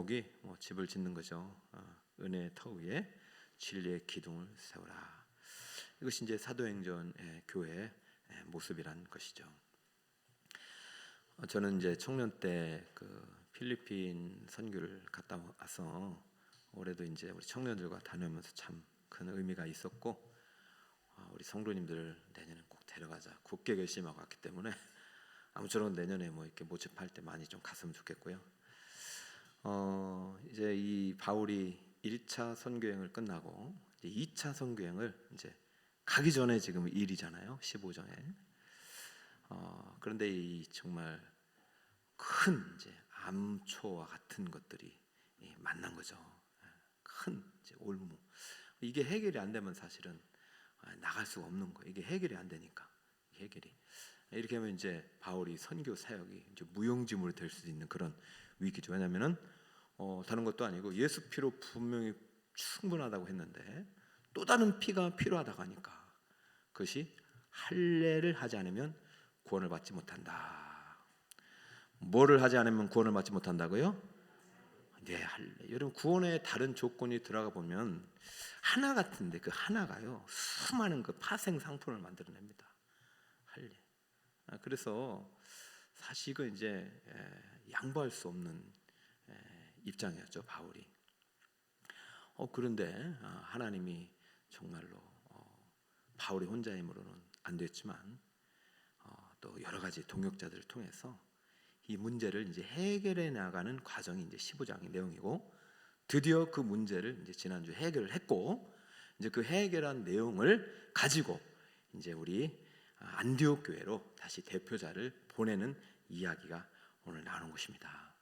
제목이 집을 짓는 거죠. 은혜의 터 위에 진리의 기둥을 세우라. 이것이 이제 사도행전의 교회의 모습이란 것이죠. 저는 이제 청년 때 그 필리핀 선교를 갔다 와서 올해도 이제 우리 청년들과 다니면서 참 큰 의미가 있었고, 우리 성도님들 내년에 꼭 데려가자 굳게 결심하고 왔기 때문에 아무쪼록 내년에 이렇게 모집할 때 많이 좀 갔으면 좋겠고요. 이제 이 바울이 1차 선교행을 끝나고 이제 2차 선교행을 이제 가기 전에 지금 일이잖아요. 15장에. 그런데 이 정말 큰 이제 암초와 같은 것들이 만난 거죠. 큰 이제 올무. 이게 해결이 안 되면 사실은 나갈 수가 없는 거예요. 이게 해결이 안 되니까. 해결이 이렇게 하면 이제 바울이 선교 사역이 이제 무용지물이 될 수 있는 그런 위기죠. 왜냐하면은 다른 것도 아니고 예수 피로 분명히 충분하다고 했는데 또 다른 피가 필요하다고 하니까 그것이 할례를 하지 않으면 구원을 받지 못한다. 뭐를 하지 않으면 구원을 받지 못한다고요? 네, 할례. 여러분 구원의 다른 조건이 들어가 보면 하나 같은데 그 하나가요 수많은 그 파생 상품을 만들어냅니다. 할례. 그래서 사실 이건 이제 양보할 수 없는 입장이었죠, 바울이. 그런데 하나님이 정말로 바울이 혼자 힘으로는 안 됐지만 또 여러 가지 동역자들을 통해서 이 문제를 이제 해결해 나가는 과정이 이제 15장의 내용이고, 드디어 그 문제를 이제 지난주에 해결을 했고, 이제 그 해결한 내용을 가지고 이제 우리 안디옥 교회로 다시 대표자를 보내는 이야기가 오늘 나오는 것입니다.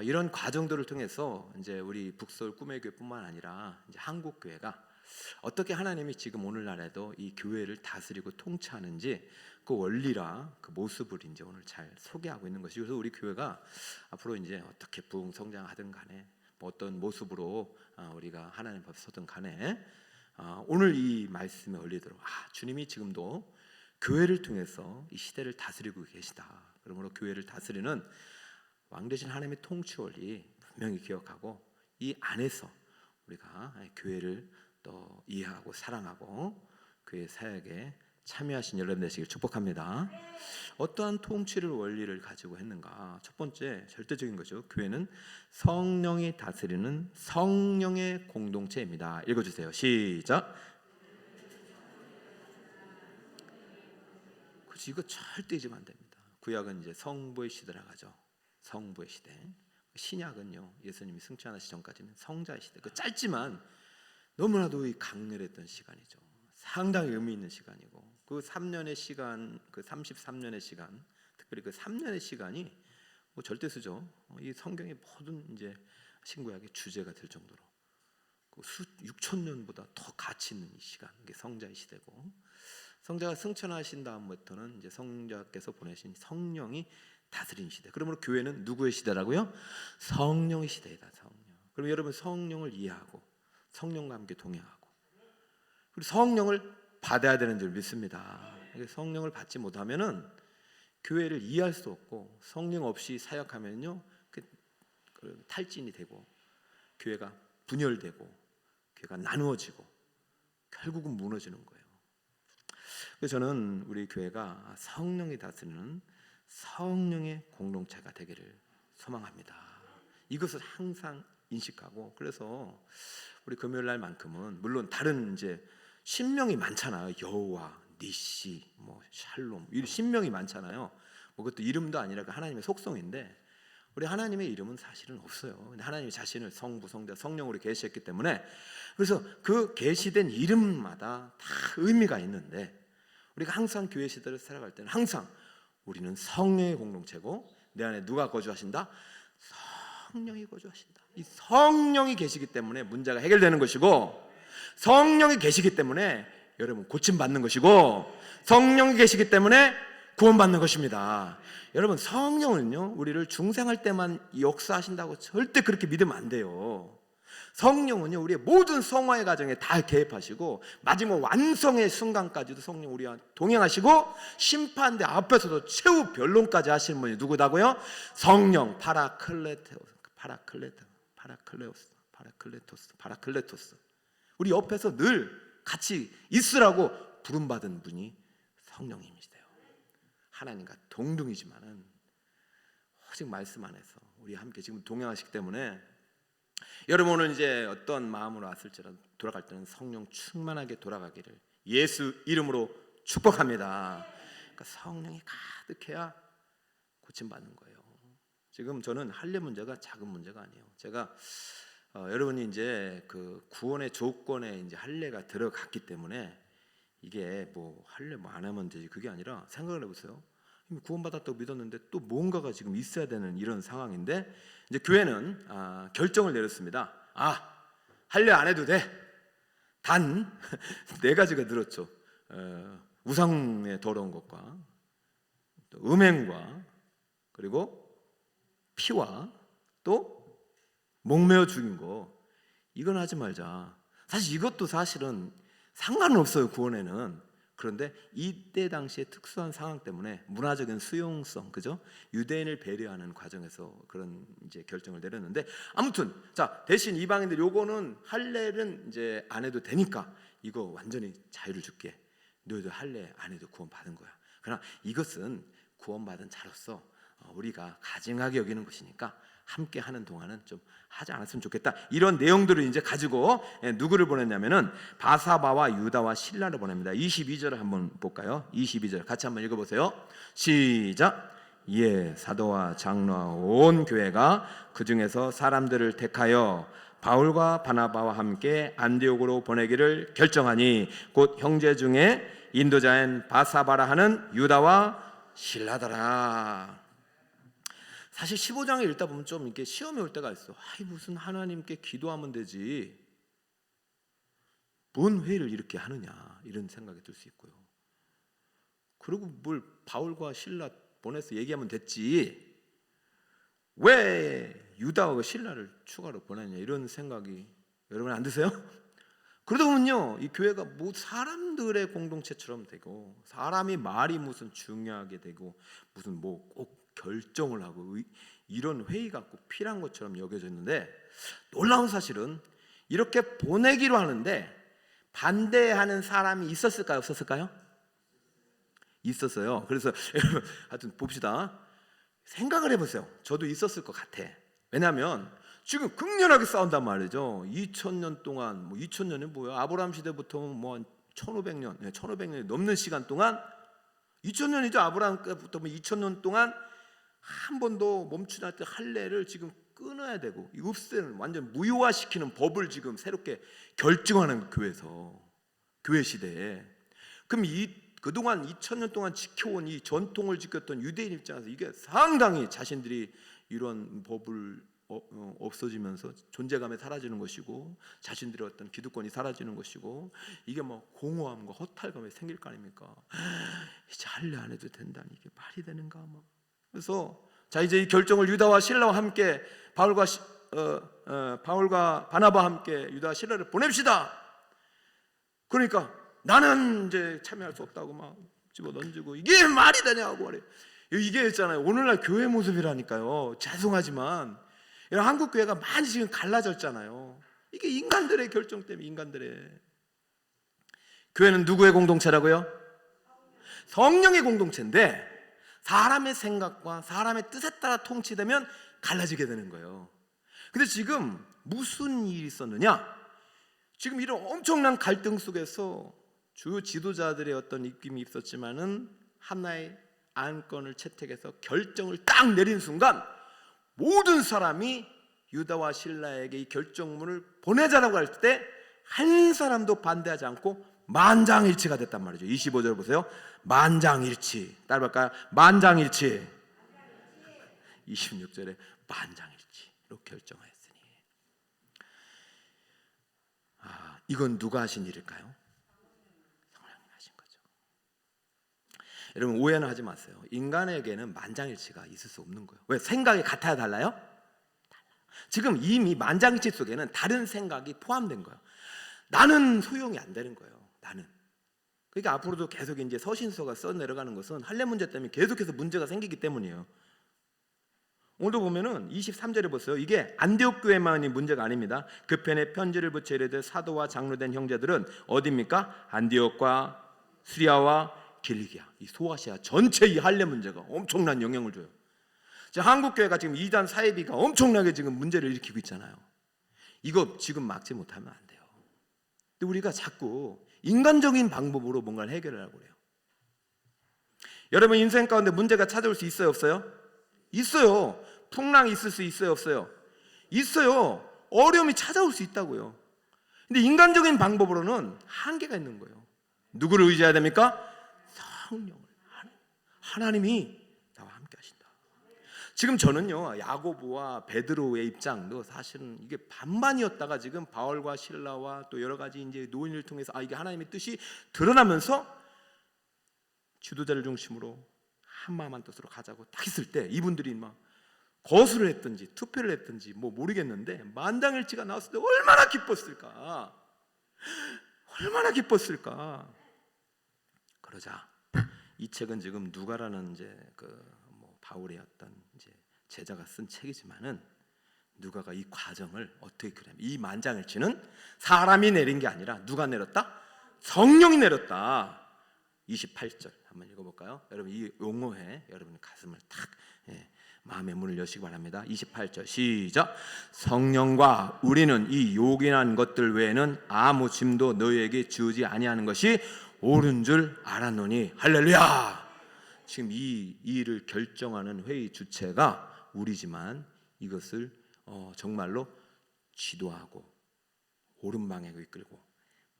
이런 과정들을 통해서 이제 우리 북서울 꿈의 교회뿐만 아니라 이제 한국 교회가 어떻게 하나님이 지금 오늘날에도 이 교회를 다스리고 통치하는지 그 원리라 그 모습을 이제 오늘 잘 소개하고 있는 것이죠. 그래서 우리 교회가 앞으로 이제 어떻게 부흥 성장하든 간에 어떤 모습으로 우리가 하나님 앞에 서든 간에 오늘 이 말씀에 올리도록 주님이 지금도 교회를 통해서 이 시대를 다스리고 계시다. 그러므로 교회를 다스리는 왕 대신 하나님의 통치 원리 분명히 기억하고 이 안에서 우리가 교회를 또 이해하고 사랑하고 교회 사역에 참여하신 여러분 되시길 축복합니다. 어떠한 통치를 원리를 가지고 했는가? 첫 번째 절대적인 거죠. 교회는 성령이 다스리는 성령의 공동체입니다. 읽어주세요. 시작. 그렇지, 이거 절대 잊으면 안 됩니다. 구약은 이제 성부의 시대라 하죠. 성부의 시대. 신약은요, 예수님이 승천하시기 전까지는 성자의 시대. 그 짧지만 너무나도 강렬했던 시간이죠. 상당히 의미 있는 시간이고, 그 3년의 시간, 그 33년의 시간, 특별히 그 3년의 시간이 절대수죠. 이 성경의 모든 이제 신구약의 주제가 될 정도로 그 6,000년보다 더 가치 있는 이 시간, 이게 성자의 시대고, 성자가 승천하신 다음부터는 이제 성자께서 보내신 성령이 다스리는 시대. 그러므로 교회는 누구의 시대라고요? 성령의 시대이다. 성령. 그럼 여러분 성령을 이해하고 성령과 함께 동행하고 그리고 성령을 받아야 되는 줄 믿습니다. 성령을 받지 못하면은 교회를 이해할 수 없고, 성령 없이 사역하면요 그 탈진이 되고 교회가 분열되고 교회가 나누어지고 결국은 무너지는 거예요. 그래서 저는 우리 교회가 성령이 다스리는 성령의 공동체가 되기를 소망합니다. 이것을 항상 인식하고, 그래서 우리 금요일 날만큼은 물론 다른 이제 신명이 많잖아요. 여호와, 니시, 샬롬 이 신명이 많잖아요. 그것도 이름도 아니라 그 하나님의 속성인데 우리 하나님의 이름은 사실은 없어요. 근데 하나님이 자신을 성부, 성자, 성령으로 계시했기 때문에 그래서 그 계시된 이름마다 다 의미가 있는데 우리가 항상 교회 시대를 살아갈 때는 항상 우리는 성령의 공동체고 내 안에 누가 거주하신다? 성령이 거주하신다. 이 성령이 계시기 때문에 문제가 해결되는 것이고, 성령이 계시기 때문에 여러분 고침받는 것이고, 성령이 계시기 때문에 구원받는 것입니다. 여러분 성령은요 우리를 중생할 때만 역사하신다고 절대 그렇게 믿으면 안 돼요. 성령은요 우리의 모든 성화의 과정에 다 개입하시고 마지막 완성의 순간까지도 성령 우리와 동행하시고 심판대 앞에서도 최후 변론까지 하시는 분이 누구다고요? 성령, 파라클레토스. 우리 옆에서 늘 같이 있으라고 부름받은 분이 성령님이시대요. 하나님과 동등이지만은 오직 말씀 안에서 우리 함께 지금 동행하시기 때문에 여러분 오늘 이제 어떤 마음으로 왔을지라도 돌아갈 때는 성령 충만하게 돌아가기를 예수 이름으로 축복합니다. 그러니까 성령이 가득해야 고침받는 거예요. 지금 저는 할례 문제가 작은 문제가 아니에요. 제가 여러분이 이제 그 구원의 조건에 이제 할례가 들어갔기 때문에 이게 뭐 할례 뭐 안 하면 되지 그게 아니라 생각을 해보세요. 구원받았다고 믿었는데 또 뭔가가 지금 있어야 되는 이런 상황인데 이제 교회는 결정을 내렸습니다. 할례 안 해도 돼. 단 네 가지가 늘었죠. 우상의 더러운 것과 또 음행과 그리고 피와 또 목매어 죽인 거 이건 하지 말자. 사실 이것도 사실은 상관은 없어요 구원에는. 그런데 이때 당시에 특수한 상황 때문에 문화적인 수용성, 그죠? 유대인을 배려하는 과정에서 그런 이제 결정을 내렸는데 아무튼 자 대신 이방인들 요거는 할례는 이제 안 해도 되니까 이거 완전히 자유를 줄게. 너희들 할례 안 해도 구원 받은 거야. 그러나 이것은 구원받은 자로서 우리가 가증하게 여기는 것이니까 함께 하는 동안은 좀 하지 않았으면 좋겠다. 이런 내용들을 이제 가지고 누구를 보냈냐면은 바사바와 유다와 실라를 보냅니다. 22절을 한번 볼까요? 22절 같이 한번 읽어보세요. 시작. 사도와 장로와 온 교회가 그 중에서 사람들을 택하여 바울과 바나바와 함께 안디옥으로 보내기를 결정하니 곧 형제 중에 인도자인 바사바라 하는 유다와 실라더라. 사실 15장을 읽다 보면 좀 이렇게 시험이 올 때가 있어. 무슨 하나님께 기도하면 되지. 뭔 회의를 이렇게 하느냐 이런 생각이 들 수 있고요. 그리고 뭘 바울과 실라 보내서 얘기하면 됐지. 왜 유다와 실라를 추가로 보냈냐 이런 생각이 여러분 안 드세요? 그러다 보면요 이 교회가 뭐 사람들의 공동체처럼 되고 사람이 말이 무슨 중요하게 되고 무슨 뭐 꼭 결정을 하고 이런 회의가 꼭 필요한 것처럼 여겨졌는데 놀라운 사실은 이렇게 보내기로 하는데 반대하는 사람이 있었을까요? 없었을까요? 있었어요. 그래서 하여튼 봅시다. 생각을 해보세요. 저도 있었을 것 같아. 왜냐하면 지금 극렬하게 싸운단 말이죠. 2000년 동안 뭐 2000년이 뭐야? 아브라함 시대부터 뭐 1500년, 1500년이 넘는 시간 동안 2000년이죠. 아브라함 때부터 뭐 2000년 동안 한 번도 멈추지 않을 때 할례를 지금 끊어야 되고 없애는 완전 무효화시키는 법을 지금 새롭게 결정하는 교회에서 교회 시대에 그럼 그동안 2000년 동안 지켜온 이 전통을 지켰던 유대인 입장에서 이게 상당히 자신들이 이런 법을 없어지면서 존재감이 사라지는 것이고 자신들의 어떤 기득권이 사라지는 것이고 이게 뭐 공허함과 허탈감이 생길 거 아닙니까? 이제 할례 안 해도 된다니 이게 말이 되는가 뭐. 그래서 자 이제 이 결정을 유다와 실라와 함께 바울과 바나바와 함께 유다와 실라를 보냅시다. 그러니까 나는 이제 참여할 수 없다고 막 집어 던지고 이게 말이 되냐고 말해. 이게 있잖아요. 오늘날 교회 모습이라니까요. 죄송하지만 한국 교회가 많이 지금 갈라졌잖아요. 이게 인간들의 결정 때문에 인간들의 교회는 누구의 공동체라고요? 성령의 공동체인데 사람의 생각과 사람의 뜻에 따라 통치되면 갈라지게 되는 거예요. 근데 지금 무슨 일이 있었느냐? 지금 이런 엄청난 갈등 속에서 주요 지도자들의 어떤 입김이 있었지만은 하나의 안건을 채택해서 결정을 딱 내린 순간 모든 사람이 유다와 실라에게 이 결정문을 보내자라고 할 때 한 사람도 반대하지 않고 만장일치가 됐단 말이죠. 25절 보세요. 만장일치. 따라볼까요? 만장일치. 26절에 만장일치로 결정하였으니. 이건 누가 하신 일일까요? 성령님 하신 거죠. 여러분 오해는 하지 마세요. 인간에게는 만장일치가 있을 수 없는 거예요. 왜? 생각이 같아야 달라요? 달라요. 지금 이미 만장일치 속에는 다른 생각이 포함된 거예요. 나는 소용이 안 되는 거예요. 나는. 그러니까 앞으로도 계속 이제 서신서가 써 내려가는 것은 할례 문제 때문에 계속해서 문제가 생기기 때문이에요. 오늘도 보면은 23절에 보세요. 이게 안디옥 교회만이 문제가 아닙니다. 그 편에 편지를 붙여 이르되 사도와 장로된 형제들은 어디입니까? 안디옥과 수리아와 길리기아, 이 소아시아 전체 이 할례 문제가 엄청난 영향을 줘요. 한국 교회가 지금 이단 사이비가 엄청나게 지금 문제를 일으키고 있잖아요. 이거 지금 막지 못하면 안 돼요. 근데 우리가 자꾸 인간적인 방법으로 뭔가를 해결하려고 그래요. 여러분 인생 가운데 문제가 찾아올 수 있어요, 없어요? 있어요. 풍랑이 있을 수 있어요, 없어요? 있어요. 어려움이 찾아올 수 있다고요. 근데 인간적인 방법으로는 한계가 있는 거예요. 누구를 의지해야 됩니까? 성령을. 하나님이 나와 함께 하신다. 지금 저는요, 야고보와 베드로의 입장도 사실은 이게 반반이었다가 지금 바울과 실라와 또 여러 가지 이제 노인을 통해서 이게 하나님의 뜻이 드러나면서 지도자를 중심으로 한마음 한 뜻으로 가자고 딱 했을 때 이분들이 막 거수를 했든지 투표를 했든지 뭐 모르겠는데 만장일치가 나왔을 때 얼마나 기뻤을까? 얼마나 기뻤을까? 그러자 이 책은 지금 누가라는 이제 바울의 어떤 이제 제자가 쓴 책이지만은 누가가 이 과정을 어떻게 그려요? 이 만장일치는 사람이 내린 게 아니라 누가 내렸다? 성령이 내렸다. 28절 한번 읽어볼까요? 여러분 이 용어에 여러분 가슴을 탁 마음의 문을 여시기 바랍니다. 28절 시작. 성령과 우리는 이 요긴한 것들 외에는 아무 짐도 너희에게 지우지 아니하는 것이 옳은 줄 알았노니 할렐루야. 지금 이 일을 결정하는 회의 주체가 우리지만 이것을 정말로 지도하고 옳은 방향으로 이끌고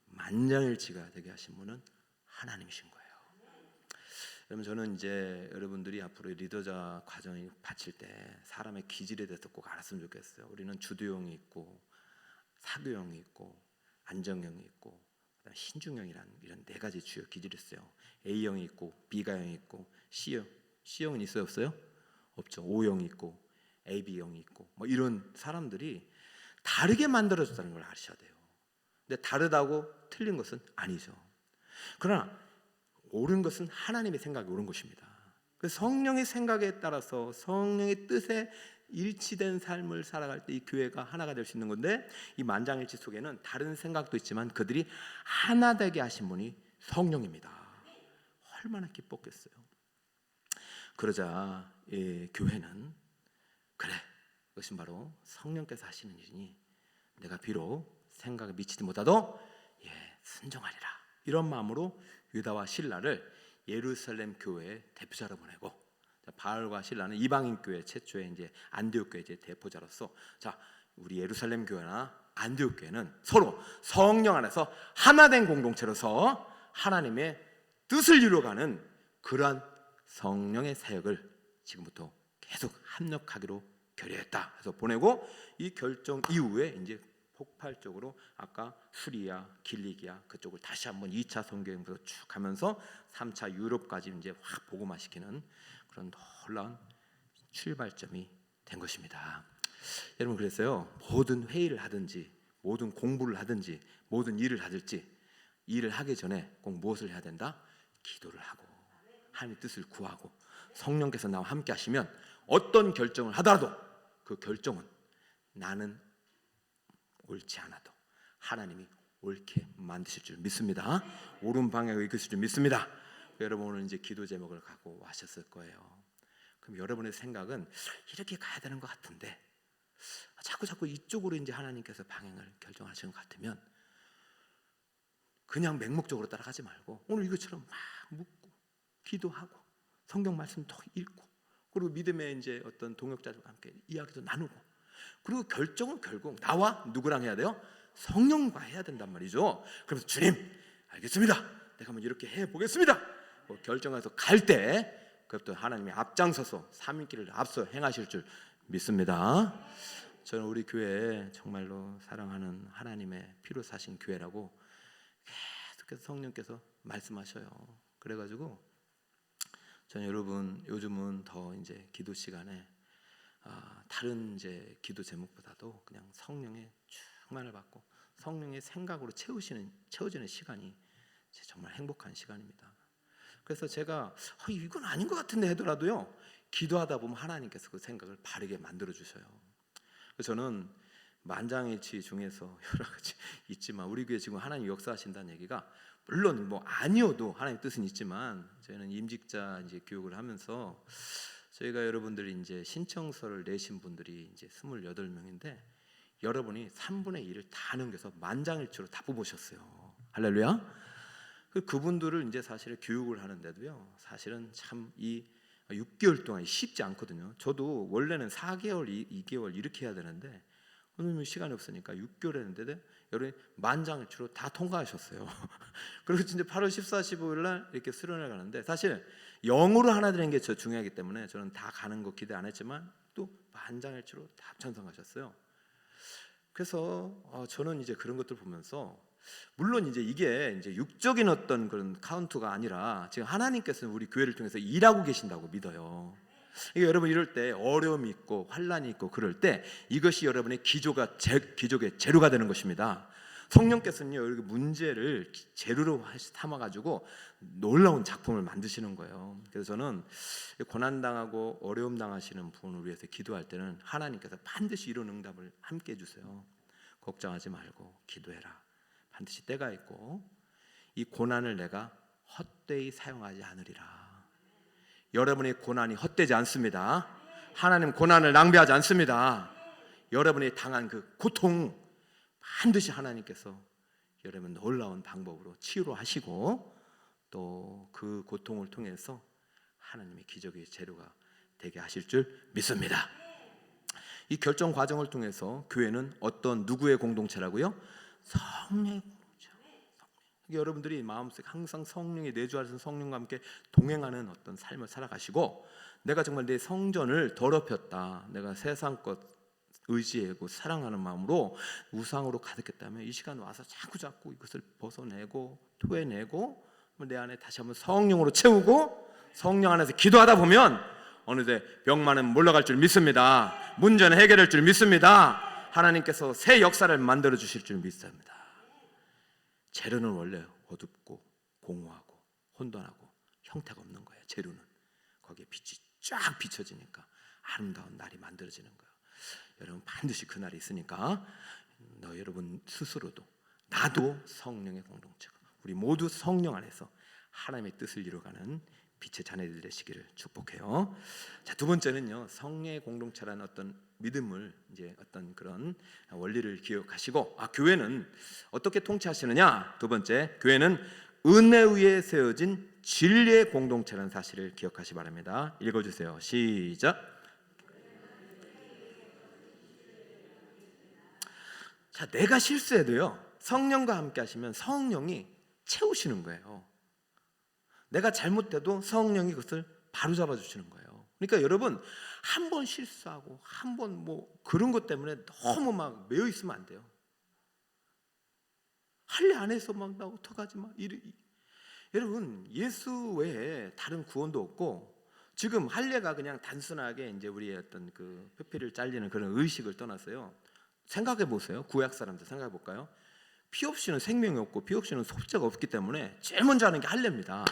만장일치가 되게 하신 분은 하나님이신 거예요. 여러분 저는 이제 여러분들이 앞으로 리더자 과정을 바칠 때 사람의 기질에 대해서 꼭 알았으면 좋겠어요. 우리는 주도형이 있고 사교형이 있고 안정형이 있고 신중형이라는 이런 네 가지 주요 기질이 있어요. A형이 있고 B가형이 있고 C형은 있어요, 없어요? 없죠. O형이 있고 AB형이 있고 뭐 이런 사람들이 다르게 만들어졌다는 걸 아셔야 돼요. 근데 다르다고 틀린 것은 아니죠. 그러나 옳은 것은 하나님의 생각이 옳은 것입니다. 그래서 성령의 생각에 따라서 성령의 뜻에 일치된 삶을 살아갈 때 이 교회가 하나가 될 수 있는 건데 이 만장일치 속에는 다른 생각도 있지만 그들이 하나 되게 하신 분이 성령입니다. 얼마나 기뻤겠어요. 그러자 교회는 그래, 그것은 바로 성령께서 하시는 일이니 내가 비록 생각에 미치지 못하도 순종하리라. 이런 마음으로 유다와 실라를 예루살렘 교회의 대표자로 보내고 바울과 실라는 이방인 교회 최초의 이제 안디옥 교회 대표자로서 우리 예루살렘 교회나 안디옥 교회는 서로 성령 안에서 하나된 공동체로서 하나님의 뜻을 이루어가는 그러한 성령의 사역을 지금부터 계속 합력하기로 결의했다. 그래서 보내고 이 결정 이후에 이제 폭발적으로 아까 수리아, 길리기아 그쪽을 다시 한번 2차 선교행으로 쭉 가면서 3차 유럽까지 이제 확 복음화시키는 그런 놀라운 출발점이 된 것입니다. 여러분 그래서요 모든 회의를 하든지 모든 공부를 하든지 모든 일을 하든지 일을 하기 전에 꼭 무엇을 해야 된다? 기도를 하고 하나님의 뜻을 구하고 성령께서 나와 함께 하시면 어떤 결정을 하더라도 그 결정은 나는 옳지 않아도 하나님이 옳게 만드실 줄 믿습니다. 옳은 방향을 이끄실 줄 믿습니다. 여러분 오늘 이제 기도 제목을 갖고 하셨을 거예요. 그럼 여러분의 생각은 이렇게 가야 되는 것 같은데 자꾸 이쪽으로 이제 하나님께서 방향을 결정하시는 것 같으면 그냥 맹목적으로 따라가지 말고 오늘 이것처럼 막 묻고 기도하고 성경 말씀 더 읽고 그리고 믿음의 이제 어떤 동역자들과 함께 이야기도 나누고 그리고 결정은 결국 나와 누구랑 해야 돼요? 성령과 해야 된단 말이죠. 그래서 주님 알겠습니다. 내가 한번 이렇게 해보겠습니다. 결정해서 갈 때 그것도 하나님이 앞장서서 삼위일길을 앞서 행하실 줄 믿습니다. 저는 우리 교회에 정말로 사랑하는 하나님의 피로 사신 교회라고 계속해서 성령께서 말씀하셔요. 그래가지고 저는 여러분 요즘은 더 이제 기도 시간에 다른 이제 기도 제목보다도 그냥 성령의 충만을 받고 성령의 생각으로 채워지는 시간이 정말 행복한 시간입니다. 그래서 제가 이건 아닌 것 같은데 하더라도요, 기도하다 보면 하나님께서 그 생각을 바르게 만들어 주셔요. 저는 만장일치 중에서 여러 가지 있지만 우리 교회 지금 하나님 역사하신다는 얘기가 물론 뭐 아니어도 하나님 뜻은 있지만, 저희는 임직자 이제 교육을 하면서 저희가 여러분들이 이제 신청서를 내신 분들이 이제 28명인데 여러분이 3분의 1을 다 넘겨서 만장일치로 다 뽑으셨어요. 할렐루야. 그분들을 이제 사실 교육을 하는데도요, 사실은 참 이 6개월 동안 쉽지 않거든요. 저도 원래는 4개월, 2개월 이렇게 해야 되는데 오늘 시간이 없으니까 6개월 했는데도 여러분이 만장일치로 다 통과하셨어요. 그리고 진짜 8월 14, 15일 날 이렇게 수련회 가는데, 사실 영어로 하나 되는 게 저 중요하기 때문에 저는 다 가는 거 기대 안 했지만 또 만장일치로 다 찬성하셨어요. 그래서 저는 이제 그런 것들 보면서, 물론 이제 이게 이제 육적인 어떤 그런 카운트가 아니라 지금 하나님께서는 우리 교회를 통해서 일하고 계신다고 믿어요. 이게 여러분 이럴 때 어려움이 있고 환란이 있고 그럴 때 이것이 여러분의 기적의 재료가 되는 것입니다. 성령께서는요, 이렇게 문제를 재료로 삼아가지고 놀라운 작품을 만드시는 거예요. 그래서 저는 고난당하고 어려움 당하시는 분을 위해서 기도할 때는 하나님께서 반드시 이런 응답을 함께 해주세요. 걱정하지 말고 기도해라. 반드시 때가 있고 이 고난을 내가 헛되이 사용하지 않으리라. 여러분의 고난이 헛되지 않습니다. 하나님 고난을 낭비하지 않습니다. 여러분이 당한 그 고통 반드시 하나님께서 여러분 놀라운 방법으로 치유하시고 또 그 고통을 통해서 하나님의 기적의 재료가 되게 하실 줄 믿습니다. 이 결정 과정을 통해서 교회는 어떤 누구의 공동체라고요? 성령의 공동체. 여러분들이 마음속에 항상 성령의 내주하신 성령과 함께 동행하는 어떤 삶을 살아가시고, 내가 정말 내 성전을 더럽혔다, 내가 세상 것 의지하고 사랑하는 마음으로 우상으로 가득했다면 이 시간 와서 자꾸 이것을 벗어내고 토해내고 내 안에 다시 한번 성령으로 채우고 성령 안에서 기도하다 보면 어느새 병만은 물러갈 줄 믿습니다. 문제는 해결할 줄 믿습니다. 하나님께서 새 역사를 만들어 주실 줄 믿습니다. 재료는 원래 어둡고 공허하고 혼돈하고 형태가 없는 거예요. 재료는 거기에 빛이 쫙 비춰지니까 아름다운 날이 만들어지는 거예요. 여러분 반드시 그 날이 있으니까 여러분 스스로도 나도 성령의 공동체가, 우리 모두 성령 안에서 하나님의 뜻을 이루어가는 빛의 자녀들 되시기를 축복해요. 자, 두 번째는요, 성령의 공동체라는 어떤 믿음을 이제 어떤 그런 원리를 기억하시고, 교회는 어떻게 통치하시느냐? 두 번째, 교회는 은혜 위에 세워진 진리의 공동체라는 사실을 기억하시 바랍니다. 읽어주세요. 시작. 자, 내가 실수해도요, 성령과 함께 하시면 성령이 채우시는 거예요. 내가 잘못해도 성령이 그것을 바로잡아 주시는 거예요. 그러니까 여러분 한 번 실수하고 한 번 뭐 그런 것 때문에 너무 막 매여 있으면 안 돼요. 할례 안 해서 막 나 어떡하지 막 여러분 예수 외에 다른 구원도 없고, 지금 할례가 그냥 단순하게 이제 우리의 어떤 그 표피를 잘리는 그런 의식을 떠났어요. 생각해 보세요. 구약 사람들 생각해 볼까요? 피 없이는 생명이 없고 피 없이는 속죄가 없기 때문에 제일 먼저 하는 게 할례입니다.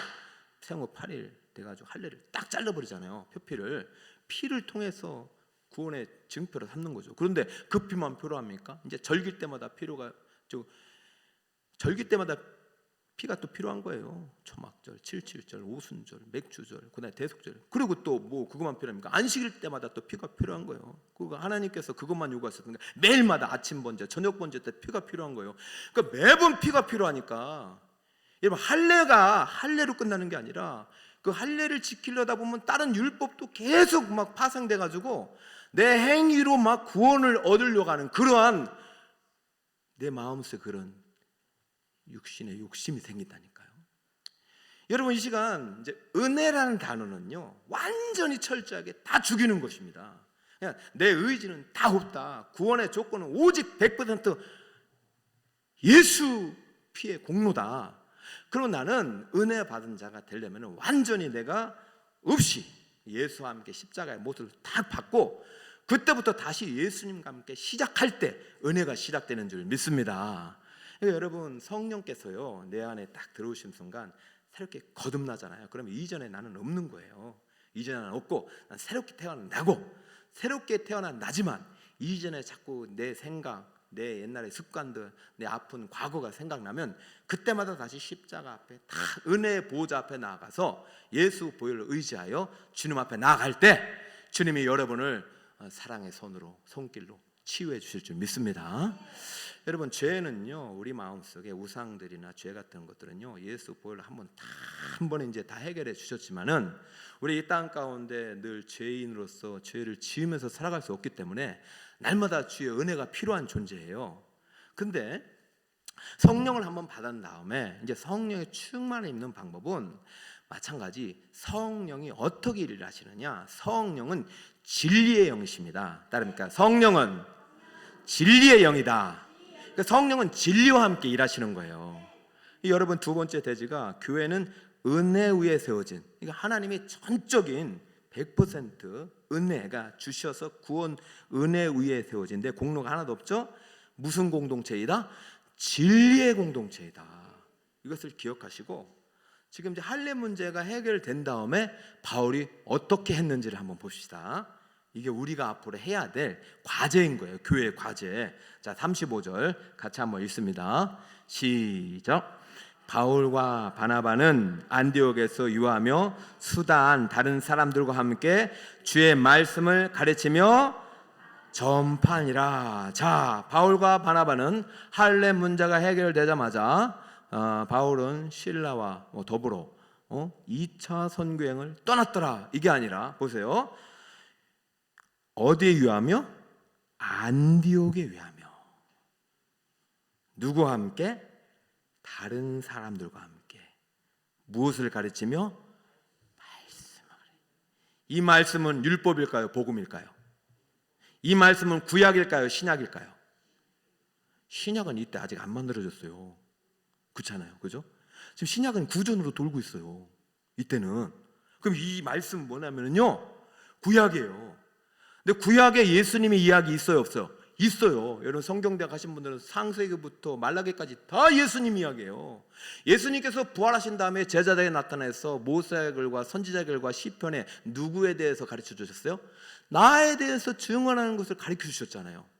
생후 8일 돼가지고 할례를 딱 잘라버리잖아요. 표피를. 피를 통해서 구원의 증표를 삼는 거죠. 그런데 그 피만 필요합니까? 이제 절길 때마다 절길 때마다 피가 또 필요한 거예요. 초막절, 칠칠절, 오순절, 맥주절, 그다음에 대속절. 그리고 또 뭐 그것만 필요합니까? 안식일 때마다 또 피가 필요한 거예요. 그거 하나님께서 그것만 요구하셨는데 매일마다 아침 번제, 저녁 번제 때 피가 필요한 거예요. 그러니까 매번 피가 필요하니까 여러분 할례로 끝나는 게 아니라 그 할례를 지키려다 보면 다른 율법도 계속 막 파생돼 가지고 내 행위로 막 구원을 얻으려고 하는 그러한 내 마음속에 그런 육신의 욕심이 생긴다니까요. 여러분 이 시간 이제 은혜라는 단어는요 완전히 철저하게 다 죽이는 것입니다. 그냥 내 의지는 다 없다. 구원의 조건은 오직 100% 예수 피의 공로다. 그럼 나는 은혜 받은 자가 되려면 완전히 내가 없이 예수와 함께 십자가의 모습을 다 받고 그때부터 다시 예수님과 함께 시작할 때 은혜가 시작되는 줄 믿습니다. 그러니까 여러분 성령께서요 내 안에 딱 들어오신 순간 새롭게 거듭나잖아요. 그러면 이전에 나는 없는 거예요. 이전에 나는 없고 난 새롭게 태어난다고. 새롭게 태어난다지만 이전에 자꾸 내 생각, 내 옛날의 습관들, 내 아픈 과거가 생각나면 그때마다 다시 십자가 앞에 다 은혜의 보좌 앞에 나아가서 예수 보혈을 의지하여 주님 앞에 나아갈 때 주님이 여러분을 사랑의 손길로 치유해 주실 줄 믿습니다. 여러분, 죄는요 우리 마음속에 우상들이나 죄 같은 것들은요 예수 보혈로 한 번에 이제 다 해결해 주셨지만은 우리 이 땅 가운데 늘 죄인으로서 죄를 지으면서 살아갈 수 없기 때문에 날마다 주의 은혜가 필요한 존재예요. 근데 성령을 한번 받은 다음에 이제 성령의 충만을 입는 방법은 마찬가지 성령이 어떻게 일을 하시느냐, 성령은 진리의 영이십니다. 따릅니까? 성령은 진리의 영이다. 그러니까 성령은 진리와 함께 일하시는 거예요. 여러분, 두 번째 대지가 교회는 은혜 위에 세워진, 그러니까 하나님의 전적인 100% 은혜가 주셔서 구원 은혜 위에 세워진데 공로가 하나도 없죠. 무슨 공동체이다? 진리의 공동체이다. 이것을 기억하시고 지금 이제 할례 문제가 해결된 다음에 바울이 어떻게 했는지를 한번 봅시다. 이게 우리가 앞으로 해야 될 과제인 거예요. 교회의 과제. 자, 35절 같이 한번 읽습니다. 시작. 바울과 바나바는 안디옥에서 유하며 수다한 다른 사람들과 함께 주의 말씀을 가르치며 전파하니라. 자, 바울과 바나바는 할례 문제가 해결되자마자 바울은 실라와 더불어 2차 선교행을 떠났더라. 이게 아니라 보세요. 어디에 유하며? 안디옥에 유하며. 누구와 함께? 다른 사람들과 함께. 무엇을 가르치며? 말씀을. 이 말씀은 율법일까요? 복음일까요? 이 말씀은 구약일까요? 신약일까요? 신약은 이때 아직 안 만들어졌어요. 그렇잖아요, 그죠? 지금 신약은 구전으로 돌고 있어요. 이때는. 그럼 이 말씀은 뭐냐면요, 구약이에요. 근데 구약에 예수님의 이야기 있어요, 없어요? 있어요. 여러분 성경대 가신 분들은 창세기부터 말라기까지 다 예수님 이야기예요. 예수님께서 부활하신 다음에 제자들에게 나타나서 모세의 글과 선지자의 글과 시편에 누구에 대해서 가르쳐 주셨어요? 나에 대해서 증언하는 것을 가르쳐 주셨잖아요.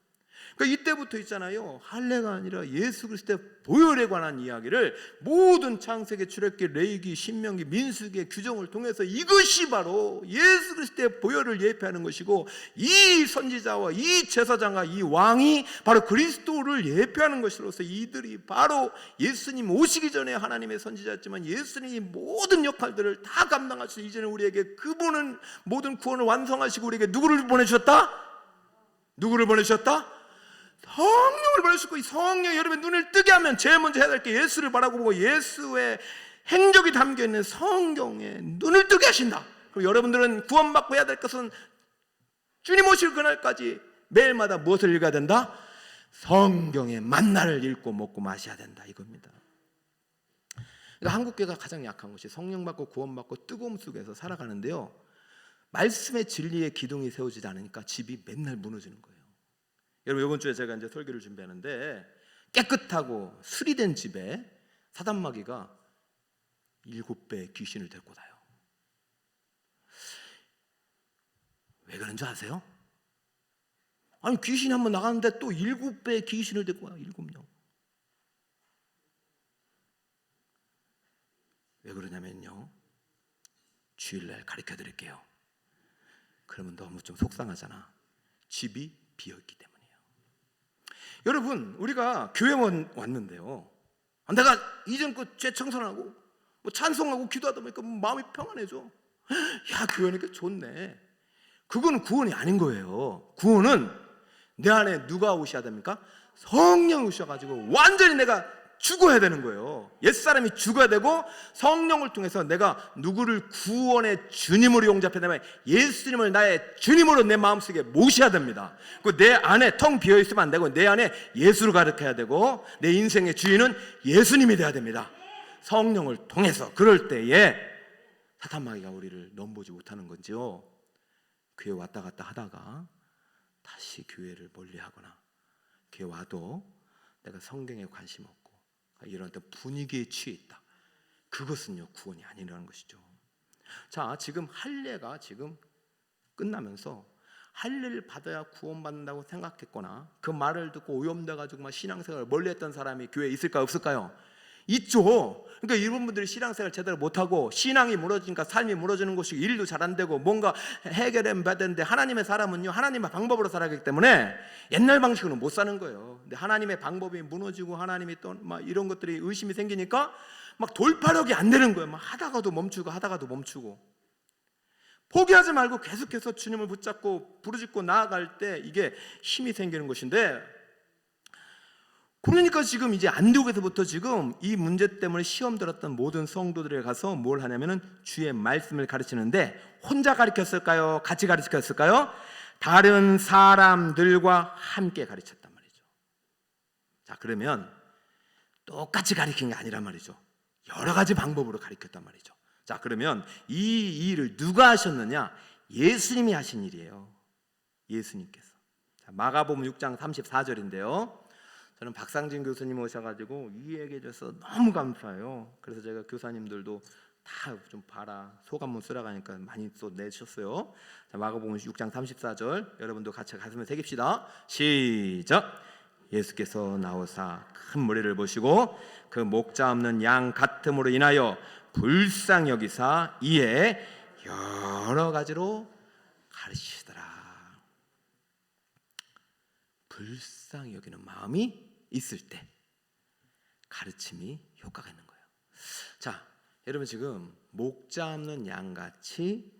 그러니까 이때부터 있잖아요. 할례가 아니라 예수 그리스도의 보혈에 관한 이야기를 모든 창세기, 출애굽기, 레위기, 신명기, 민수기의 규정을 통해서 이것이 바로 예수 그리스도의 보혈을 예표하는 것이고, 이 선지자와 이 제사장과 이 왕이 바로 그리스도를 예표하는 것으로서 이들이 바로 예수님 오시기 전에 하나님의 선지자였지만 예수님이 모든 역할들을 다 감당하셔서 이제는 우리에게 그분은 모든 구원을 완성하시고 우리에게 누구를 보내주셨다? 누구를 보내주셨다? 성령을 보내주고, 이 성령이 여러분 눈을 뜨게 하면 제일 먼저 해야 될 게 예수를 바라보고 예수의 행적이 담겨있는 성경에 눈을 뜨게 하신다. 그리고 여러분들은 구원받고 해야 될 것은 주님 오실 그날까지 매일마다 무엇을 읽어야 된다? 성경의 만나를 읽고 먹고 마셔야 된다, 이겁니다. 그러니까 한국교회가 가장 약한 것이 성령 받고 구원받고 뜨거움 속에서 살아가는데요, 말씀의 진리의 기둥이 세워지지 않으니까 집이 맨날 무너지는 거예요. 여러분, 이번 주에 제가 이제 설교를 준비하는데 깨끗하고 수리된 집에 사단마귀가 7배의 귀신을 데리고 나요. 왜 그런 줄 아세요? 아니, 귀신이 한번 나가는데 또 7배의 귀신을 데리고 와요. 7명. 왜 그러냐면요, 주일날 가르쳐 드릴게요. 그러면 너무 좀 속상하잖아. 집이 비어있기 때문에. 여러분, 우리가 교회 왔는데요, 내가 이전 죄 청산하고 뭐 찬송하고 기도하다 보니까 마음이 평안해져. 야, 교회니까 좋네. 그건 구원이 아닌 거예요. 구원은 내 안에 누가 오셔야 됩니까? 성령 오셔가지고 완전히 내가 죽어야 되는 거예요. 옛사람이 죽어야 되고, 성령을 통해서 내가 누구를 구원의 주님으로 용접하냐면 예수님을 나의 주님으로 내 마음속에 모셔야 됩니다. 내 안에 텅 비어있으면 안 되고 내 안에 예수를 가르쳐야 되고 내 인생의 주인은 예수님이 돼야 됩니다. 성령을 통해서. 그럴 때에 사탄마귀가 우리를 넘보지 못하는 건지요, 교회 왔다 갔다 하다가 다시 교회를 멀리하거나 교회 와도 내가 성경에 관심 없고 이런 어떤 분위기에 취해 있다. 그것은요 구원이 아니라는 것이죠. 자, 지금 할례가 지금 끝나면서 할례를 받아야 구원받는다고 생각했거나 그 말을 듣고 오염돼 가지고 막 신앙생활을 멀리했던 사람이 교회에 있을까요, 없을까요? 있죠. 그러니까 이런 분들이 신앙생활 제대로 못하고 신앙이 무너지니까 삶이 무너지는 것이고 일도 잘 안 되고 뭔가 해결은 받는데, 하나님의 사람은요 하나님의 방법으로 살아가기 때문에 옛날 방식으로는 못 사는 거예요. 근데 하나님의 방법이 무너지고 하나님이 또 막 이런 것들이 의심이 생기니까 막 돌파력이 안 되는 거예요. 막 하다가도 멈추고 포기하지 말고 계속해서 주님을 붙잡고 부르짖고 나아갈 때 이게 힘이 생기는 것인데, 그러니까 지금 이제 안디옥에서부터 지금 이 문제 때문에 시험 들었던 모든 성도들에 가서 뭘 하냐면은 주의 말씀을 가르치는데, 혼자 가르쳤을까요? 같이 가르쳤을까요? 다른 사람들과 함께 가르쳤단 말이죠. 자, 그러면 똑같이 가르친 게 아니란 말이죠. 여러 가지 방법으로 가르쳤단 말이죠. 자, 그러면 이 일을 누가 하셨느냐? 예수님이 하신 일이에요. 예수님께서. 자, 마가복음 6장 34절인데요. 저는 박상진 교수님 오셔가지고 이 얘기해 줘서 너무 감사해요. 그래서 제가 교사님들도 다 좀 봐라, 소감문 쓰라고 하니까 많이 또 내셨어요. 자, 마가복음 6장 34절 여러분도 같이 가슴에 새깁시다. 시작. 예수께서 나오사 큰 무리를 보시고 그 목자 없는 양 같음으로 인하여 불쌍히 여기사 이에 여러 가지로 가르치시더라. 불쌍히 여기는 마음이 있을 때 가르침이 효과가 있는 거예요. 자, 여러분 지금 목자 없는 양같이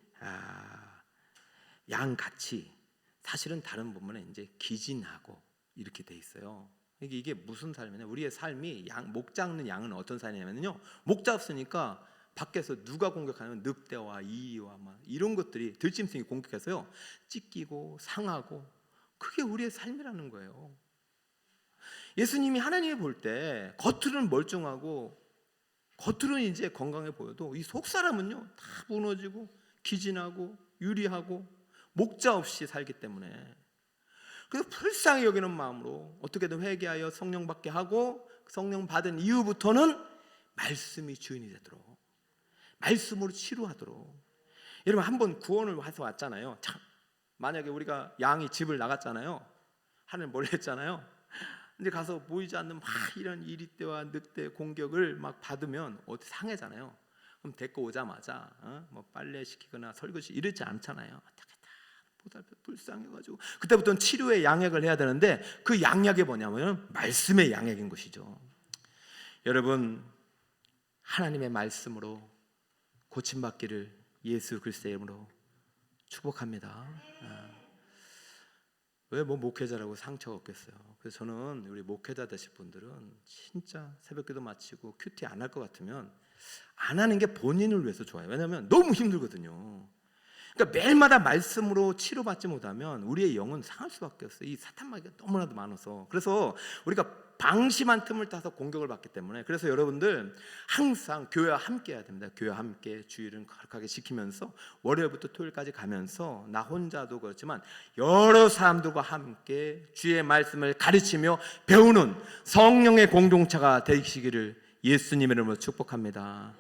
사실은 다른 부분에 이제 기진하고 이렇게 돼 있어요. 이게 무슨 삶이냐? 우리의 삶이 목자 없는 양은 어떤 삶이냐면요, 목자 없으니까 밖에서 누가 공격하면 늑대와 이와 막 이런 것들이 들짐승이 공격해서요 찢기고 상하고, 그게 우리의 삶이라는 거예요. 예수님이 하나님이 볼 때 겉으로는 멀쩡하고 겉으로는 이제 건강해 보여도 이 속 사람은요 다 무너지고 기진하고 유리하고 목자 없이 살기 때문에, 그래서 불쌍히 여기는 마음으로 어떻게든 회개하여 성령 받게 하고, 성령 받은 이후부터는 말씀이 주인이 되도록, 말씀으로 치료하도록. 여러분 한번 구원을 와서 왔잖아요. 참, 만약에 우리가 양이 집을 나갔잖아요. 하늘 몰래 했잖아요. 근데 가서 보이지 않는 막 이런 이리떼와 늑대 공격을 막 받으면 어디 상해잖아요. 그럼 데리고 오자마자 뭐 빨래 시키거나 설거지 이러지 않잖아요. 보살펴 불쌍해가지고 그때부터는 치료의 양액을 해야 되는데, 그 양약이 뭐냐면 말씀의 양액인 것이죠. 여러분 하나님의 말씀으로 고침받기를 예수 그리스도의 이름으로 축복합니다. 왜 뭐 목회자라고 상처가 없겠어요. 그래서 저는 우리 목회자 되실 분들은 진짜 새벽기도 마치고 큐티 안 할 것 같으면 안 하는 게 본인을 위해서 좋아요. 왜냐하면 너무 힘들거든요. 그러니까 매일마다 말씀으로 치료받지 못하면 우리의 영은 상할 수밖에 없어요. 이 사탄마귀가 너무나도 많아서. 그래서 우리가 방심한 틈을 타서 공격을 받기 때문에, 그래서 여러분들 항상 교회와 함께 해야 됩니다. 교회와 함께 주일은 거룩하게 지키면서 월요일부터 토요일까지 가면서 나 혼자도 그렇지만 여러 사람들과 함께 주의 말씀을 가르치며 배우는 성령의 공동체가 되시기를 예수님의 이름으로 축복합니다.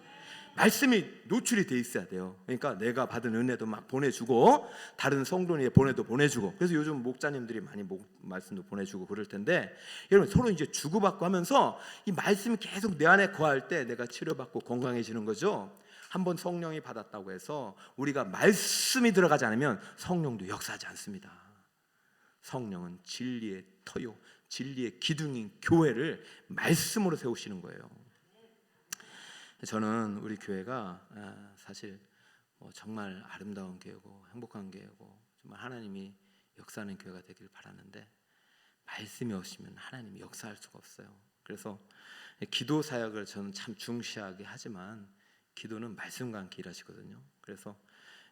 말씀이 노출이 돼 있어야 돼요. 그러니까 내가 받은 은혜도 막 보내주고 다른 성도님의 보내주고, 그래서 요즘 목자님들이 많이 말씀도 보내주고 그럴 텐데, 여러분 서로 이제 주고받고 하면서 이 말씀이 계속 내 안에 거할 때 내가 치료받고 건강해지는 거죠. 한번 성령이 받았다고 해서 우리가 말씀이 들어가지 않으면 성령도 역사하지 않습니다. 성령은 진리의 터요, 진리의 기둥인 교회를 말씀으로 세우시는 거예요. 저는 우리 교회가 사실 정말 아름다운 교회고 행복한 교회고 정말 하나님이 역사하는 교회가 되길 바라는데, 말씀이 없으면 하나님이 역사할 수가 없어요. 그래서 기도 사역을 저는 참 중시하게 하지만 기도는 말씀과 함께 일하시거든요. 그래서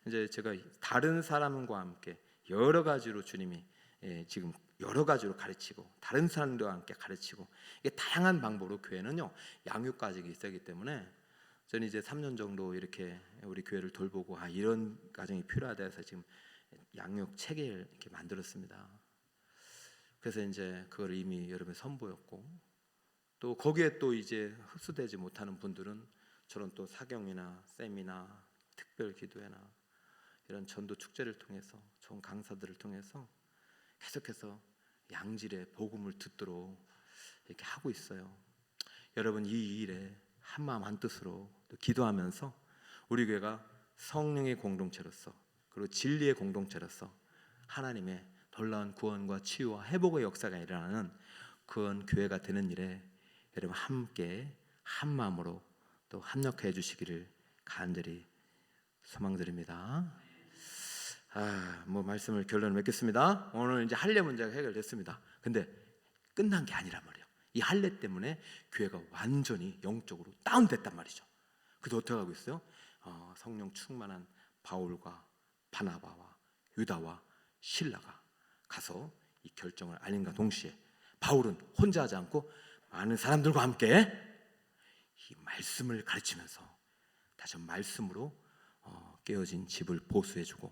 이제 제가 다른 사람과 함께 여러 가지로 주님이 지금 여러 가지로 가르치고 다른 사람들과 함께 가르치고, 이게 다양한 방법으로 교회는요 양육 가정이 있기 때문에 저는 이제 3년 정도 이렇게 우리 교회를 돌보고 이런 가정이 필요하다 해서 지금 양육 체계를 이렇게 만들었습니다. 그래서 이제 그걸 이미 여러분 선보였고, 또 거기에 또 이제 흡수되지 못하는 분들은 저런 또 사경이나 세미나 특별 기도회나 이런 전도 축제를 통해서 좋은 강사들을 통해서 계속해서 양질의 복음을 듣도록 이렇게 하고 있어요. 여러분 이 일에 한마음 한뜻으로 또 기도하면서 우리 교회가 성령의 공동체로서 그리고 진리의 공동체로서 하나님의 놀라운 구원과 치유와 회복의 역사가 일어나는 그런 교회가 되는 일에 여러분 함께 한마음으로 또 합력해 주시기를 간절히 소망드립니다. 말씀을 결론을 맺겠습니다. 오늘 이제 할례 문제가 해결됐습니다. 근데 끝난 게 아니란 말이에요. 이 할례 때문에 교회가 완전히 영적으로 다운됐단 말이죠. 그래서 어떻게 하고 있어요? 성령 충만한 바울과 바나바와 유다와 실라가 가서 이 결정을 알림과 동시에 바울은 혼자 하지 않고 많은 사람들과 함께 이 말씀을 가르치면서 다시 말씀으로 깨어진 집을 보수해주고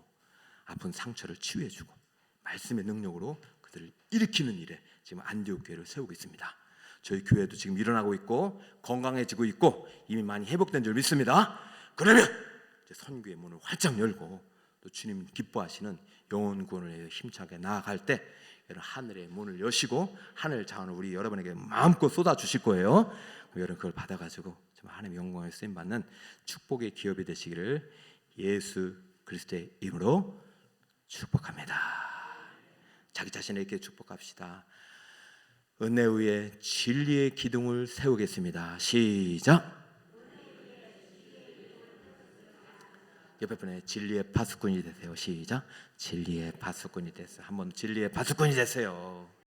아픈 상처를 치유해주고 말씀의 능력으로 그들을 일으키는 일에 지금 안디옥 교회를 세우고 있습니다. 저희 교회도 지금 일어나고 있고 건강해지고 있고 이미 많이 회복된 줄 믿습니다. 그러면 이제 선교의 문을 활짝 열고 또 주님 기뻐하시는 영혼 구원을 위해 힘차게 나아갈 때 하늘의 문을 여시고 하늘 자원을 우리 여러분에게 마음껏 쏟아 주실 거예요. 여러분 그걸 받아가지고 하나님의 영광을 쓰임 받는 축복의 기업이 되시기를 예수 그리스도의 이름으로 축복합니다. 자기 자신에게 축복합시다. 은혜 위에 진리의 기둥을 세우겠습니다. 시작. 옆에 분에 진리의 파수꾼이 되세요. 시작. 진리의 파수꾼이 되세요. 한번 진리의 파수꾼이 되세요.